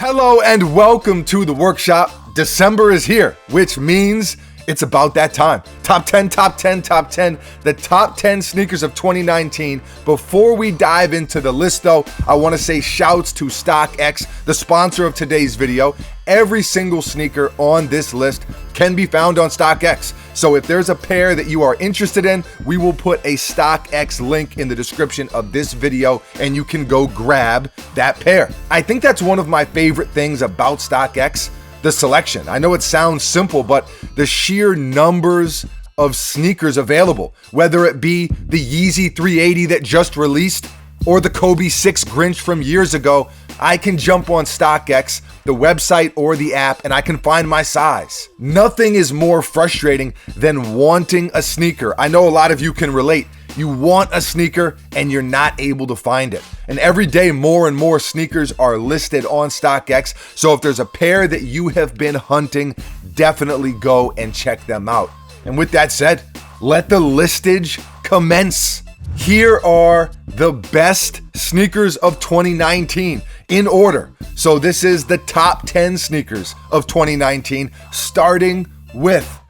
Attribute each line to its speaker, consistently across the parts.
Speaker 1: Hello and welcome to the workshop. December is here, which means it's about that time. Top 10, top 10, top 10. The top 10 sneakers of 2019. Before we dive into the list though, I want to say shouts to StockX, the sponsor of today's video. Every single sneaker on this list can be found on StockX. So if there's a pair that you are interested in, we will put a StockX link in the description of this video and you can go grab that pair. I think that's one of my favorite things about StockX, the selection. I know it sounds simple, but the sheer numbers of sneakers available, whether it be the Yeezy 380 that just released or the Kobe 6 Grinch from years ago, I can jump on StockX, the website or the app, and I can find my size. Nothing is more frustrating than wanting a sneaker. I know a lot of you can relate. You want a sneaker and you're not able to find it. And every day more and more sneakers are listed on StockX. So if there's a pair that you have been hunting, definitely go and check them out. And with that said, let the listage commence. Here are the best sneakers of 2019 in order. So this is the top 10 sneakers of 2019, starting with,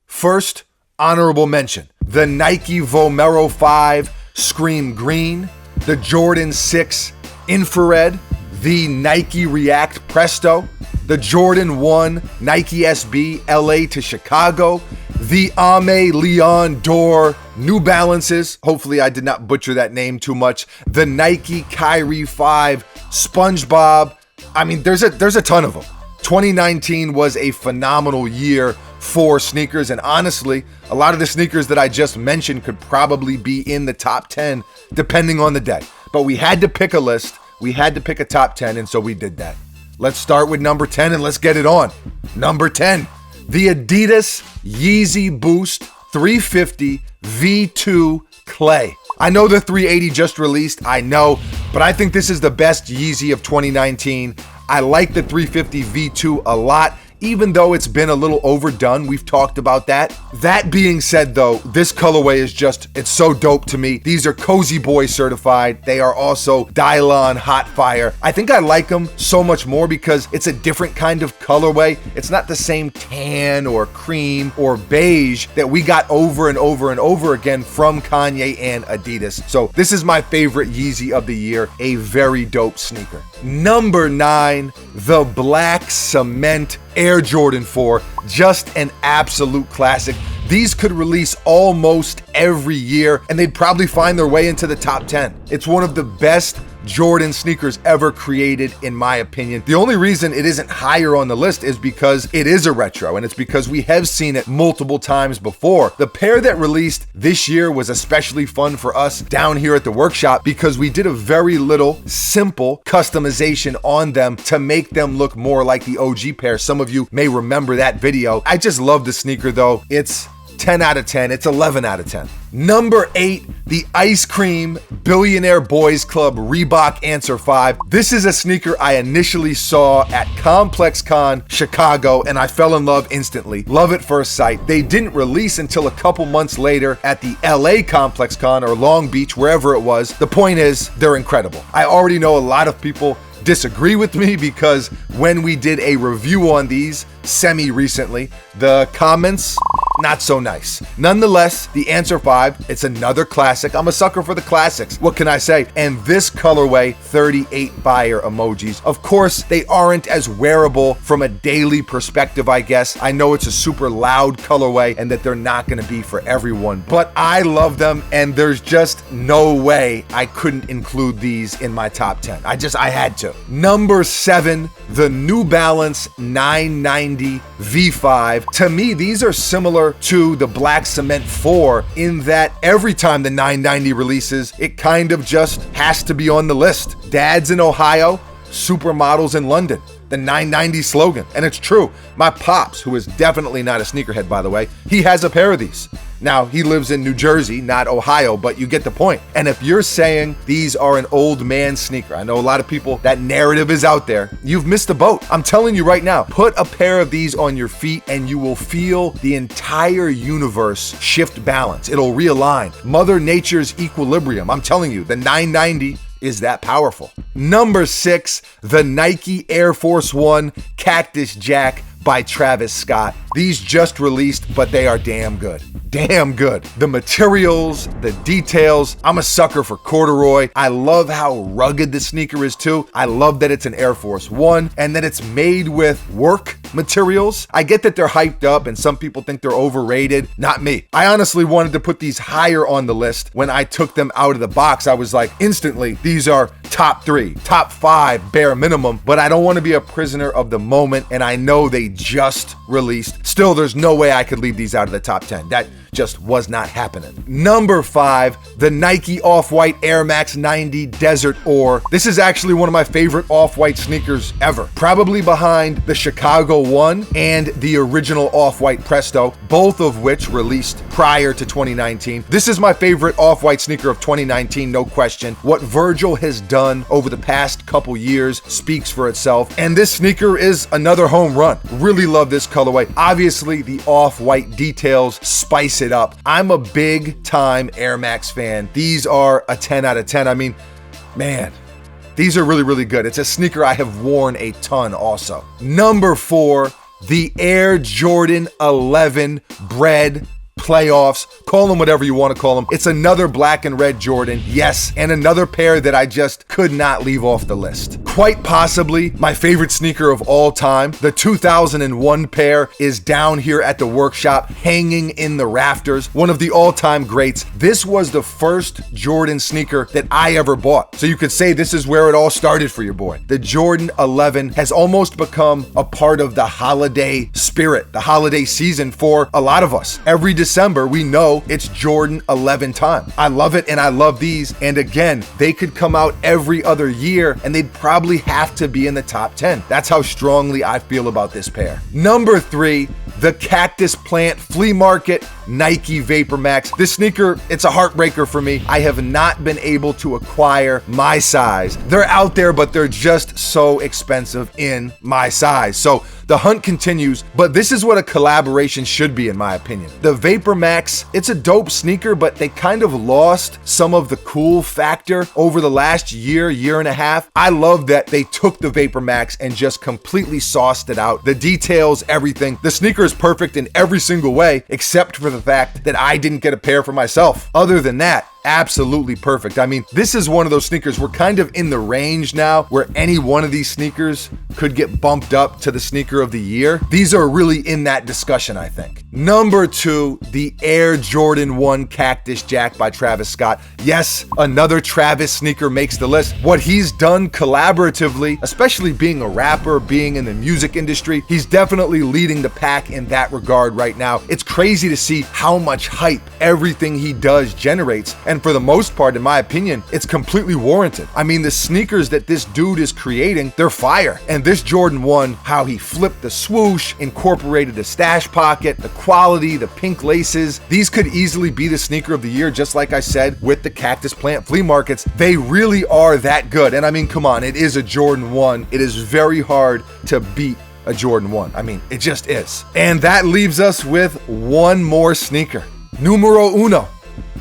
Speaker 1: first honorable mention, the Nike Vomero 5 Scream Green, the Jordan 6 Infrared, the Nike React Presto, the Jordan 1 Nike SB LA to Chicago, the Aimé Leon Dore New Balances, hopefully I did not butcher that name too much, the Nike Kyrie 5 SpongeBob. I mean, there's a ton of them. 2019 was a phenomenal year for sneakers, and honestly, a lot of the sneakers that I just mentioned could probably be in the top 10 depending on the day. But we had to pick a list, we had to pick a top 10, and so we did that. Let's start with number 10 and let's get it on. Number 10, the Adidas Yeezy Boost 350 V2 Clay. I know the 380 just released, I know, but I think this is the best Yeezy of 2019. I like the 350 V2 a lot, even though it's been a little overdone. We've talked about that. That being said though, this colorway is it's so dope to me. These are Cozy Boy certified. They are also Dylon Hot Fire. I think I like them so much more because it's a different kind of colorway. It's not the same tan or cream or beige that we got over and over and over again from Kanye and Adidas. So this is my favorite Yeezy of the year, a very dope sneaker. Number 9, the Black Cement Air Jordan 4, just an absolute classic. These could release almost every year and they'd probably find their way into the top 10. It's one of the best Jordan sneakers ever created, in my opinion. The only reason it isn't higher on the list is because it is a retro, and it's because we have seen it multiple times before. The pair that released this year was especially fun for us down here at the workshop because we did a very little simple customization on them to make them look more like the OG pair. Some of you may remember that video. I just love the sneaker though. It's 10 out of 10. It's 11 out of 10. Number 8, the Ice Cream Billionaire Boys Club Reebok Answer 5. This is a sneaker I initially saw at Complex Con Chicago and I fell in love instantly. Love at first sight. They didn't release until a couple months later at the LA Complex Con or Long Beach, wherever it was. The point is, they're incredible. I already know a lot of people disagree with me because when we did a review on these semi-recently, the comments, not so nice. Nonetheless, the Answer 5, it's another classic. I'm a sucker for the classics. What can I say? And this colorway, 38 buyer emojis. Of course, they aren't as wearable from a daily perspective, I guess. I know it's a super loud colorway and that they're not gonna be for everyone, but I love them and there's just no way I couldn't include these in my top 10. I had to. Number 7, the New Balance 990 V5. To me, these are similar to the Black Cement 4 in that every time the 990 releases, it kind of just has to be on the list. Dads in Ohio, supermodels in London. The 990 slogan. And it's true. My pops, who is definitely not a sneakerhead, by the way, he has a pair of these. Now, he lives in New Jersey, not Ohio, but you get the point. And if you're saying these are an old man sneaker, I know a lot of people, that narrative is out there, you've missed the boat. I'm telling you right now, put a pair of these on your feet and you will feel the entire universe shift balance. It'll realign. Mother Nature's equilibrium. I'm telling you, the 990 is that powerful. Number 6, the Nike Air Force One Cactus Jack by Travis Scott. These just released, but they are damn good. Damn good. The materials, the details. I'm a sucker for corduroy. I love how rugged the sneaker is too. I love that it's an Air Force One and that it's made with work materials. I get that they're hyped up and some people think they're overrated. Not me. I honestly wanted to put these higher on the list. When I took them out of the box, I was like, instantly, these are top 3, top 5 bare minimum, but I don't want to be a prisoner of the moment, and I know they just released. Still, there's no way I could leave these out of the top 10. That just was not happening. Number 5, the Nike Off-White Air Max 90 Desert Ore. This is actually one of my favorite Off-White sneakers ever. Probably behind the Chicago One and the original Off-White Presto, both of which released prior to 2019. This is my favorite Off-White sneaker of 2019, no question. What Virgil has done over the past couple years speaks for itself, and this sneaker is another home run. Really love this colorway. Obviously, the Off-White details spice it up. I'm a big time Air Max fan. These are a 10 out of 10. I mean, man, these are really, really good. It's a sneaker I have worn a ton also. Number 4, the Air Jordan 11 Bred playoffs, call them whatever you want to call them. It's another black and red Jordan, yes, and another pair that I just could not leave off the list. Quite possibly my favorite sneaker of all time. The 2001 pair is down here at the workshop, hanging in the rafters. One of the all-time greats. This was the first Jordan sneaker that I ever bought. So you could say this is where it all started for your boy. The Jordan 11 has almost become a part of the holiday spirit, the holiday season for a lot of us. Every December, we know it's Jordan 11 time. I love it, and I love these. And again, they could come out every other year and they'd probably have to be in the top 10. That's how strongly I feel about this pair. Number 3, the Cactus Plant Flea Market Nike Vapor Max. This sneaker, it's a heartbreaker for me. I have not been able to acquire my size. They're out there, but they're just so expensive in my size. So the hunt continues, but this is what a collaboration should be, in my opinion. The Vapor Max, it's a dope sneaker, but they kind of lost some of the cool factor over the last year and a half. I love that they took the Vapor Max and just completely sauced it out. The details, everything. The sneaker is perfect in every single way, except for the fact that I didn't get a pair for myself. Other than that, absolutely perfect. I mean, this is one of those sneakers, we're kind of in the range now where any one of these sneakers could get bumped up to the sneaker of the year. These are really in that discussion, I think. Number 2, the Air Jordan 1 Cactus Jack by Travis Scott. Yes, another Travis sneaker makes the list. What he's done collaboratively, especially being a rapper, being in the music industry, he's definitely leading the pack in that regard right now. It's crazy to see how much hype everything he does generates. And for the most part, in my opinion, it's completely warranted. I mean, the sneakers that this dude is creating, they're fire. And this Jordan 1, how he flipped the swoosh, incorporated the stash pocket, the quality, the pink laces, these could easily be the sneaker of the year, just like I said, with the Cactus Plant flea markets. They really are that good. And I mean, come on, it is a Jordan 1. It is very hard to beat a Jordan 1. I mean, it just is. And that leaves us with one more sneaker. Numero uno.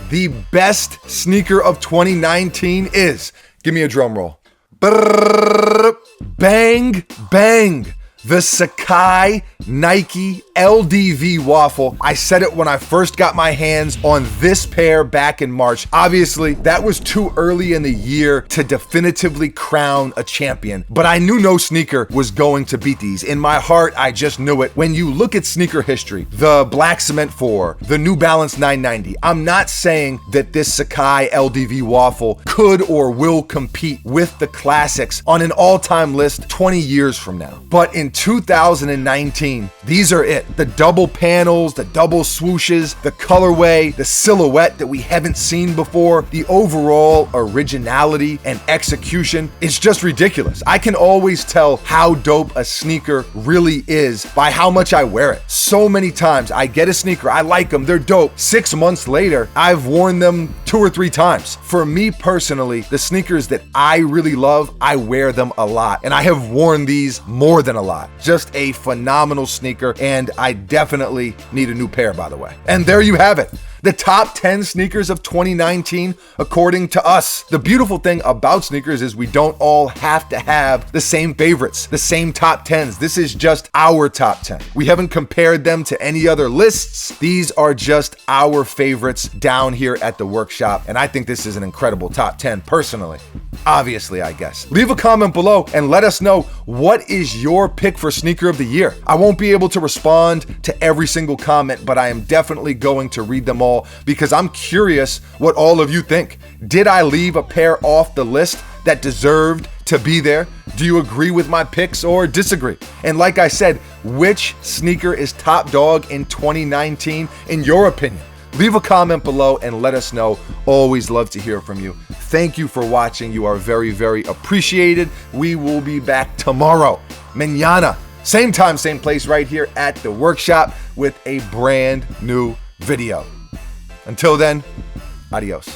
Speaker 1: The best sneaker of 2019 is, give me a drum roll. Brrr, bang, bang. The Sacai Nike LDV waffle. I said it when I first got my hands on this pair back in March. Obviously, that was too early in the year to definitively crown a champion, but I knew no sneaker was going to beat these. In my heart, I just knew it. When you look at sneaker history, the Black Cement 4, the New Balance 990, I'm not saying that this Sacai LDV waffle could or will compete with the classics on an all-time list 20 years from now. But in 2019, these are it. The double panels, the double swooshes, the colorway, the silhouette that we haven't seen before, the overall originality and execution is just ridiculous. I can always tell how dope a sneaker really is by how much I wear it. So many times I get a sneaker, I like them, they're dope. 6 months later, I've worn them 2 or 3 times. For me personally, the sneakers that I really love, I wear them a lot. And I have worn these more than a lot. Just a phenomenal sneaker, and I definitely need a new pair, by the way. And there you have it. The top 10 sneakers of 2019, according to us. The beautiful thing about sneakers is we don't all have to have the same favorites, the same top 10s. This is just our top 10. We haven't compared them to any other lists. These are just our favorites down here at the workshop. And I think this is an incredible top 10 personally. Obviously, I guess. Leave a comment below and let us know what is your pick for sneaker of the year. I won't be able to respond to every single comment, but I am definitely going to read them all because I'm curious what all of you think. Did I leave a pair off the list that deserved to be there? Do you agree with my picks or disagree? And like I said, which sneaker is top dog in 2019 in your opinion? Leave a comment below and let us know. Always love to hear from you. Thank you for watching. You are very, very appreciated. We will be back tomorrow, mañana, same time, same place, right here at the workshop with a brand new video. Until then, adios.